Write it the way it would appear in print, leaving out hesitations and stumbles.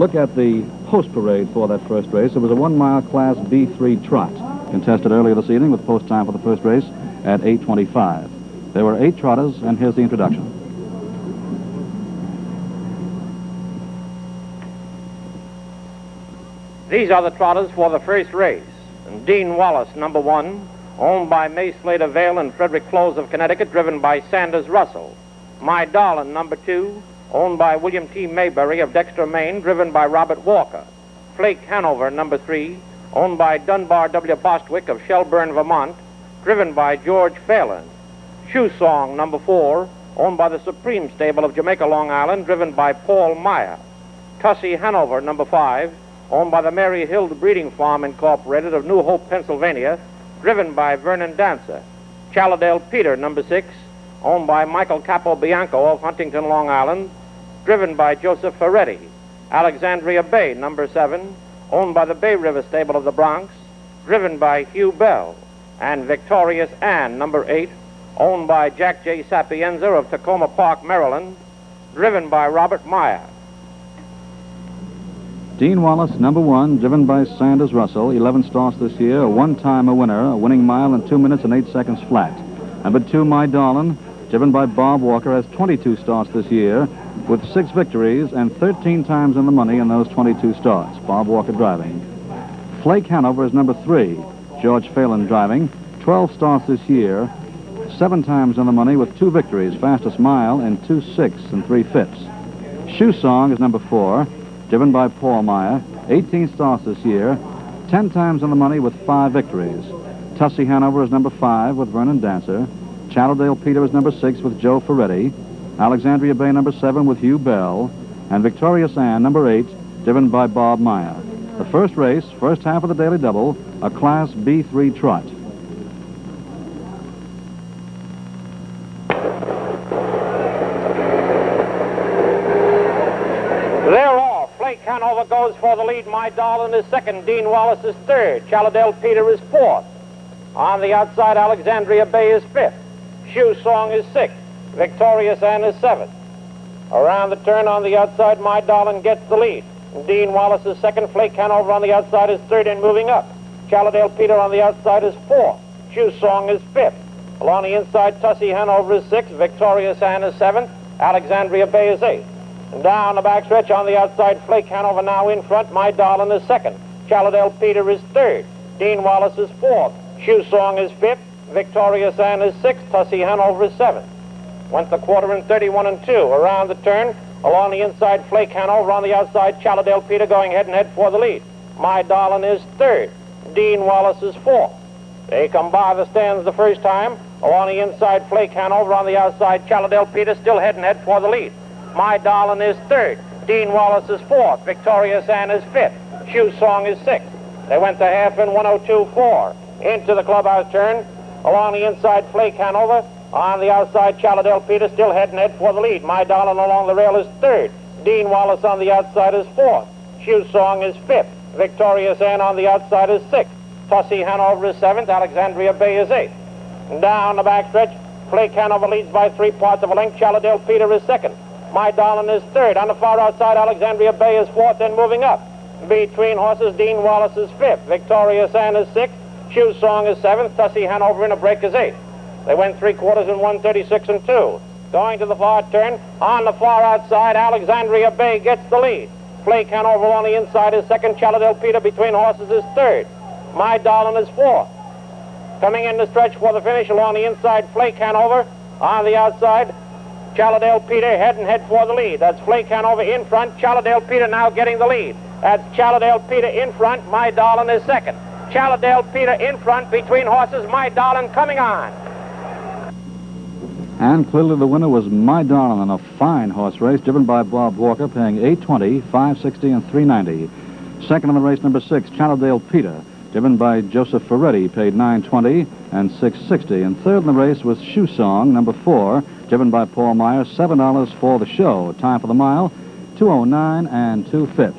look at the post parade for that first race. It was a 1 mile Class B3 trot, contested earlier this evening with post time for the first race at 8:25. There were 8 trotters, and here's the introduction. These are the trotters for the first race. And Dean Wallace, number 1, owned by May Slater Vale and Frederick Close of Connecticut, driven by Sanders Russell. My Darlin, number 2, owned by William T. Mayberry of Dexter, Maine, driven by Robert Walker. Flake Hanover, number 3, owned by Dunbar W. Bostwick of Shelburne, Vermont, driven by George Phelan. Shoe Song, number 4, owned by the Supreme Stable of Jamaica, Long Island, driven by Paul Meyer. Tussie Hanover, number 5, owned by the Mary Hild Breeding Farm, Incorporated of New Hope, Pennsylvania, driven by Vernon Dancer. Chaladale Peter, number 6, owned by Michael Capobianco of Huntington, Long Island, driven by Joseph Ferretti. Alexandria Bay, number 7, owned by the Bay River Stable of the Bronx, driven by Hugh Bell. And Victorious Ann, number 8, owned by Jack J. Sapienza of Tacoma Park, Maryland, driven by Robert Meyer. Dean Wallace, number 1, driven by Sanders Russell, 11 starts this year, a one-time winner, a winning mile in 2 minutes and 8 seconds flat. Number 2, My Darlin, driven by Bob Walker, has 22 starts this year, with 6 victories and 13 times in the money in those 22 starts. Bob Walker driving. Flake Hanover is number 3, George Phelan driving, 12 starts this year, 7 times in the money with 2 victories, fastest mile in 2.6 3/5. Shoe Song is number 4, driven by Paul Meyer, 18 starts this year, 10 times in the money with 5 victories. Tussie Hanover is number 5 with Vernon Dancer. Chaladale Peter is number 6 with Joe Ferretti. Alexandria Bay number 7 with Hugh Bell. And Victorious Ann, number 8, driven by Bob Meyer. The first race, first half of the Daily Double, a Class B3 trot. Flake Hanover goes for the lead. My Darlin is 2nd. Dean Wallace is 3rd. Chaladale Peter is 4th. On the outside, Alexandria Bay is 5th. Shoe Song is 6th. Victorious Ann is 7th. Around the turn on the outside, My Darlin gets the lead. Dean Wallace is 2nd. Flake Hanover on the outside is 3rd and moving up. Chaladale Peter on the outside is 4th. Shoe Song is 5th. Along the inside, Tussie Hanover is 6th. Victorious Ann is 7th. Alexandria Bay is 8th. And down the backstretch on the outside, Flake Hanover now in front. My Darlin is 2nd. Chaladale Peter is 3rd. Dean Wallace is 4th. Shoe Song is 5th. Victorious Ann is 6th. Tussie Hanover is 7th. Went the quarter in 31 2. Around the turn, along the inside, Flake Hanover on the outside. Chaladale Peter going head-and-head for the lead. My Darlin is 3rd. Dean Wallace is 4th. They come by the stands the first time. Along the inside, Flake Hanover on the outside. Chaladale Peter still head-and-head for the lead. My Darlin is 3rd. Dean Wallace is 4th. Victorious Ann is 5th. Shoe Song is 6th. They went to half in 102.4. Into the clubhouse turn. Along the inside, Flake Hanover. On the outside, Chaladale Peter still head-and-head for the lead. My Darlin along the rail is 3rd. Dean Wallace on the outside is 4th. Shoe Song is 5th. Victorious Ann on the outside is 6th. Tussie Hanover is 7th. Alexandria Bay is 8th. And down the backstretch, Flake Hanover leads by 3 parts of a length. Chaladale Peter is 2nd. My Darlin is 3rd. On the far outside, Alexandria Bay is 4th and moving up. Between horses, Dean Wallace is 5th. Victorious Ann is 6th. Shoe Song is 7th. Tussie Hanover in a break is 8th. They went 3 quarters in 136 2. Going to the far turn, on the far outside, Alexandria Bay gets the lead. Flake Hanover on the inside is 2nd. Chaladale Peter between horses is 3rd. My Darlin is 4th. Coming in the stretch for the finish along the inside, Flake Hanover. On the outside, Chaladale Peter head-and-head for the lead. That's Flake Hanover in front. Chaladale Peter now getting the lead. That's Chaladale Peter in front. My Darlin is 2nd. Chaladale Peter in front between horses. My Darlin coming on. And clearly the winner was My Darlin in a fine horse race driven by Bob Walker, paying $8.20, $5.60, and $3.90. Second in the race, number 6, Chaladale Peter, driven by Joseph Ferretti, paid $9.20 and $6.60. And third in the race was Shoe Song, number 4, driven by Paul Meyer, $7 for the show. Time for the mile, 2:09 and 2/5.